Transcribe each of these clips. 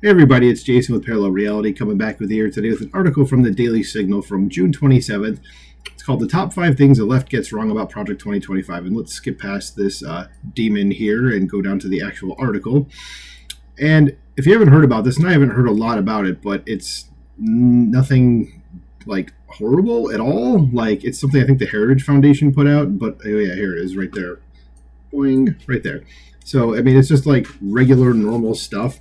Hey everybody, it's Jason with Parallel Reality coming back with you here today with an article from the Daily Signal from June 27th. It's called The Top 5 Things the Left Gets Wrong About Project 2025. And let's skip past this demon here and go down to the actual article. And if you haven't heard about this, and I haven't heard a lot about it, but it's nothing like horrible at all. Like, it's something I think the Heritage Foundation put out, but oh yeah, here it is right there. Boing, right there. So, I mean, it's just like regular, normal stuff.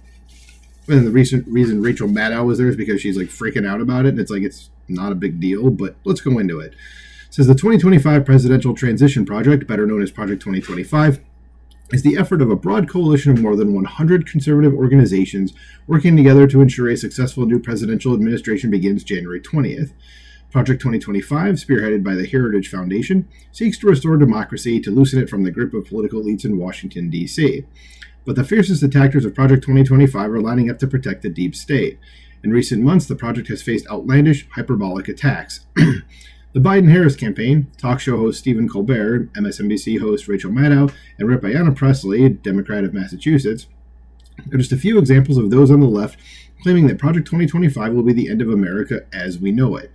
And the reason Rachel Maddow was there is because she's like freaking out about it. And it's like, it's not a big deal, but let's go into it. It says the 2025 Presidential Transition Project, better known as Project 2025, is the effort of a broad coalition of more than 100 conservative organizations working together to ensure a successful new presidential administration begins January 20th. Project 2025, spearheaded by the Heritage Foundation, seeks to restore democracy to loosen it from the grip of political elites in Washington, D.C. But the fiercest attackers of Project 2025 are lining up to protect the deep state. In recent months, the project has faced outlandish, hyperbolic attacks. The Biden-Harris campaign, talk show host Stephen Colbert, MSNBC host Rachel Maddow, and Rep. Ayanna Pressley, Democrat of Massachusetts, are just a few examples of those on the left claiming that Project 2025 will be the end of America as we know it.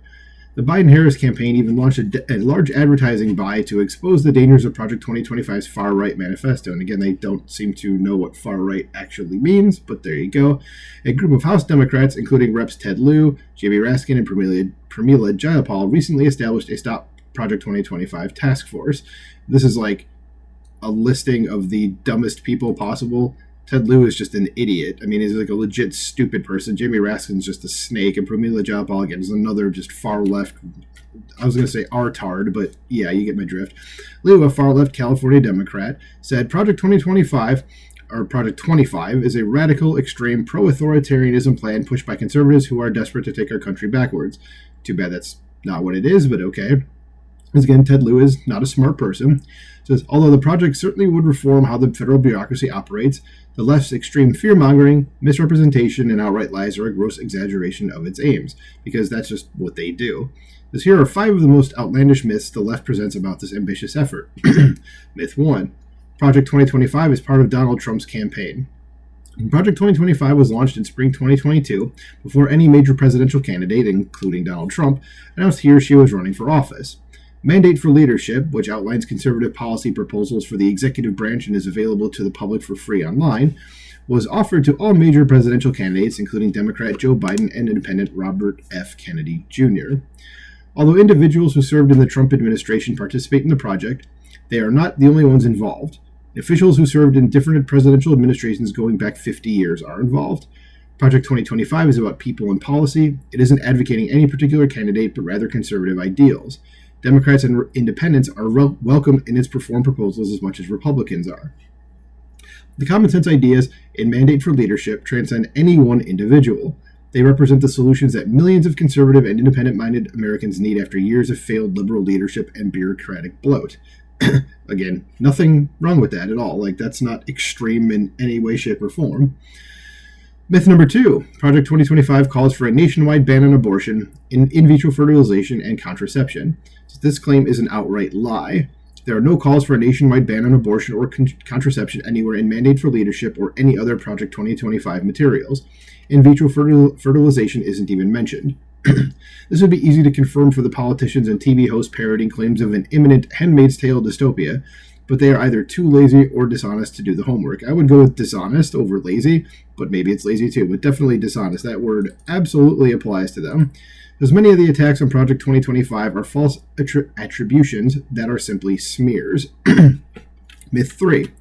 The Biden-Harris campaign even launched a large advertising buy to expose the dangers of Project 2025's far-right manifesto. And again, they don't seem to know what far-right actually means, but there you go. A group of House Democrats, including Reps Ted Lieu, Jamie Raskin, and Pramila Jayapal, recently established a Stop Project 2025 task force. This is like a listing of the dumbest people possible. Ted Lieu is just an idiot. I mean, he's like a legit stupid person. Jamie Raskin's just a snake, and Pramila Jayapal, again, is another just far left. I was going to say artard, but yeah, you get my drift. Lieu, a far left California Democrat, said Project 2025, or Project 25, is a radical, extreme, pro-authoritarianism plan pushed by conservatives who are desperate to take our country backwards. Too bad that's not what it is, but okay. Because again, Ted Lieu is not a smart person. Says, although the project certainly would reform how the federal bureaucracy operates, the left's extreme fear-mongering, misrepresentation, and outright lies are a gross exaggeration of its aims, because that's just what they do. Thus, here are 5 of the most outlandish myths the left presents about this ambitious effort. Myth 1. Project 2025 is part of Donald Trump's campaign. Project 2025 was launched in spring 2022 before any major presidential candidate, including Donald Trump, announced he or she was running for office. Mandate for Leadership, which outlines conservative policy proposals for the executive branch and is available to the public for free online, was offered to all major presidential candidates, including Democrat Joe Biden and Independent Robert F. Kennedy Jr. Although individuals who served in the Trump administration participate in the project, they are not the only ones involved. Officials who served in different presidential administrations going back 50 years are involved. Project 2025 is about people and policy. It isn't advocating any particular candidate, but rather conservative ideals. Democrats and independents are welcome in its reform proposals as much as Republicans are. The common sense ideas in Mandate for Leadership transcend any one individual. They represent the solutions that millions of conservative and independent-minded Americans need after years of failed liberal leadership and bureaucratic bloat. Again, nothing wrong with that at all. Like, that's not extreme in any way, shape, or form. Myth number 2. Project 2025 calls for a nationwide ban on abortion, in vitro fertilization, and contraception. So this claim is an outright lie. There are no calls for a nationwide ban on abortion or contraception anywhere in Mandate for Leadership or any other Project 2025 materials. In vitro fertilization isn't even mentioned. This would be easy to confirm for the politicians and TV hosts parroting claims of an imminent Handmaid's Tale dystopia, but they are either too lazy or dishonest to do the homework. I would go with dishonest over lazy, but maybe it's lazy too, but definitely dishonest. That word absolutely applies to them, as many of the attacks on Project 2025 are false attributions that are simply smears. Myth 3.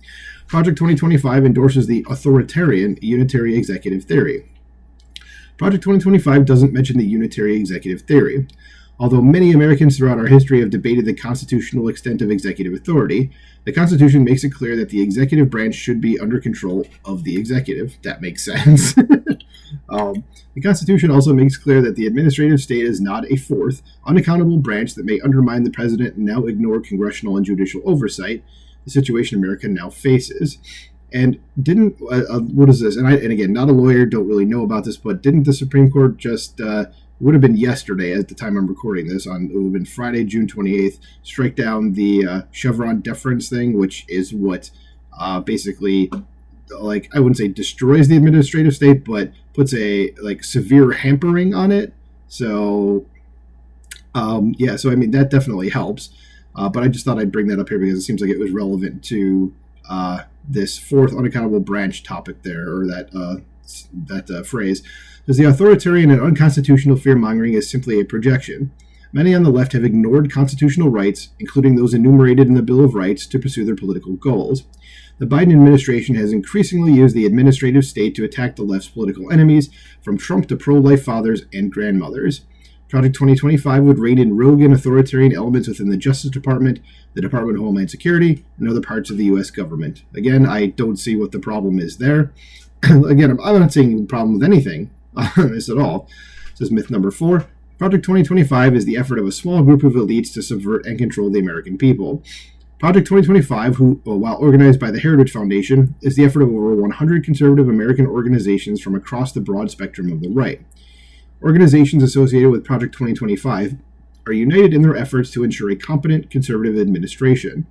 Project 2025 endorses the authoritarian unitary executive theory. Project 2025 doesn't mention the unitary executive theory. Although many Americans throughout our history have debated the constitutional extent of executive authority, the Constitution makes it clear that the executive branch should be under control of the executive. That makes sense. The Constitution also makes clear that the administrative state is not a fourth, unaccountable branch that may undermine the president and now ignore congressional and judicial oversight, the situation America now faces. And didn't, what is this? And again, not a lawyer, don't really know about this, but didn't the Supreme Court just, would have been yesterday at the time I'm recording this, it would have been Friday, June 28th, strike down the Chevron deference thing, which is what basically like, I wouldn't say destroys the administrative state, but puts a like severe hampering on it. So yeah, so I mean that definitely helps. But I just thought I'd bring that up here because it seems like it was relevant to this fourth unaccountable branch topic there, or that phrase. Because the authoritarian and unconstitutional fear-mongering is simply a projection. Many on the left have ignored constitutional rights, including those enumerated in the Bill of Rights, to pursue their political goals. The Biden administration has increasingly used the administrative state to attack the left's political enemies, from Trump to pro-life fathers and grandmothers. Project 2025 would rein in rogue and authoritarian elements within the Justice Department, the Department of Homeland Security, and other parts of the U.S. government. Again, I don't see what the problem is there. Again, I'm not seeing a problem with anything on this at all. This is myth number 4. Project 2025 is the effort of a small group of elites to subvert and control the American people. Project 2025, while organized by the Heritage Foundation, is the effort of over 100 conservative American organizations from across the broad spectrum of the right. Organizations associated with Project 2025 are united in their efforts to ensure a competent conservative administration.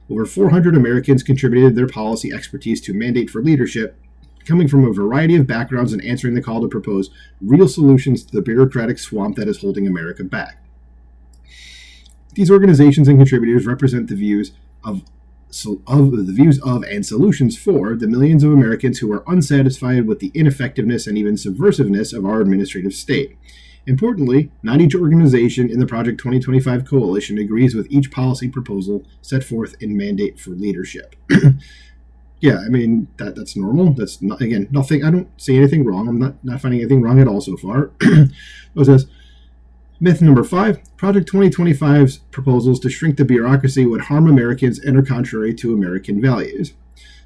Over 400 Americans contributed their policy expertise to Mandate for Leadership, coming from a variety of backgrounds and answering the call to propose real solutions to the bureaucratic swamp that is holding America back. These organizations and contributors represent the views of and solutions for the millions of Americans who are unsatisfied with the ineffectiveness and even subversiveness of our administrative state. Importantly, not each organization in the Project 2025 coalition agrees with each policy proposal set forth in Mandate for Leadership. Yeah, I mean, that's normal. That's not, again, nothing. I don't see anything wrong. I'm not finding anything wrong at all so far. It says, myth number 5, Project 2025's proposals to shrink the bureaucracy would harm Americans and are contrary to American values.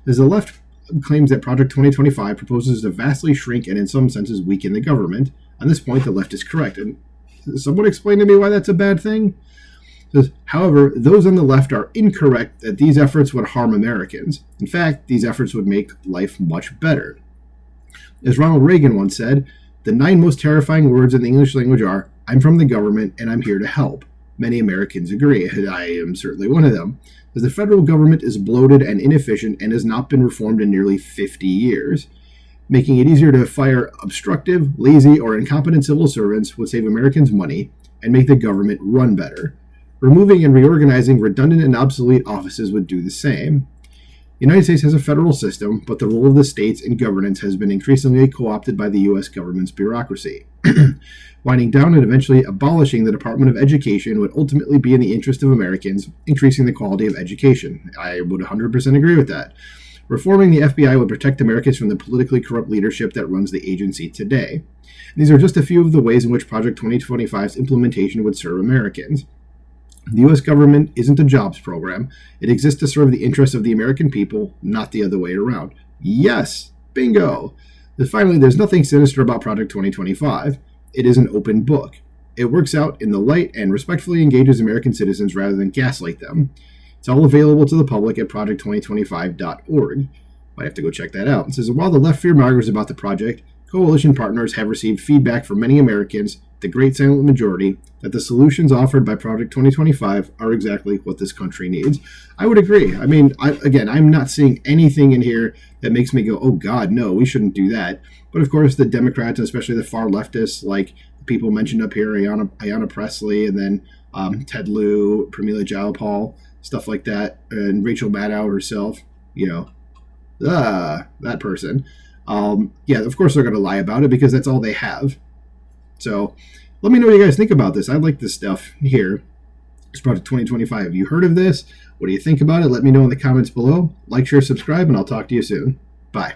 As the left claims that Project 2025 proposes to vastly shrink and in some senses weaken the government, on this point the left is correct. And someone explain to me why that's a bad thing? It says, however, those on the left are incorrect that these efforts would harm Americans. In fact, these efforts would make life much better. As Ronald Reagan once said, the 9 most terrifying words in the English language are, I'm from the government and I'm here to help. Many Americans agree. I am certainly one of them. As the federal government is bloated and inefficient and has not been reformed in nearly 50 years. Making it easier to fire obstructive, lazy, or incompetent civil servants would save Americans money and make the government run better. Removing and reorganizing redundant and obsolete offices would do the same. The United States has a federal system, but the role of the states in governance has been increasingly co-opted by the U.S. government's bureaucracy. Winding down and eventually abolishing the Department of Education would ultimately be in the interest of Americans, increasing the quality of education. I would 100% agree with that. Reforming the FBI would protect Americans from the politically corrupt leadership that runs the agency today. These are just a few of the ways in which Project 2025's implementation would serve Americans. The U.S. government isn't a jobs program. It exists to serve the interests of the American people, not the other way around. Yes, bingo. And finally, there's nothing sinister about Project 2025. It is an open book. It works out in the light and respectfully engages American citizens rather than gaslight them. It's all available to the public at project2025.org. Might have to go check that out. It says, while the left fear-mongers about the project, coalition partners have received feedback from many Americans, the great silent majority, that the solutions offered by Project 2025 are exactly what this country needs. I would agree. I mean, I'm not seeing anything in here that makes me go, oh God, no, we shouldn't do that. But of course, the Democrats, especially the far leftists, like the people mentioned up here, Ayanna Pressley, and then Ted Lieu, Pramila Jayapal, stuff like that, and Rachel Maddow herself, that person. Yeah, of course they're going to lie about it because that's all they have. So let me know what you guys think about this. I like this stuff here. It's Project 2025. Have you heard of this? What do you think about it? Let me know in the comments below. Like, share, subscribe, and I'll talk to you soon. Bye.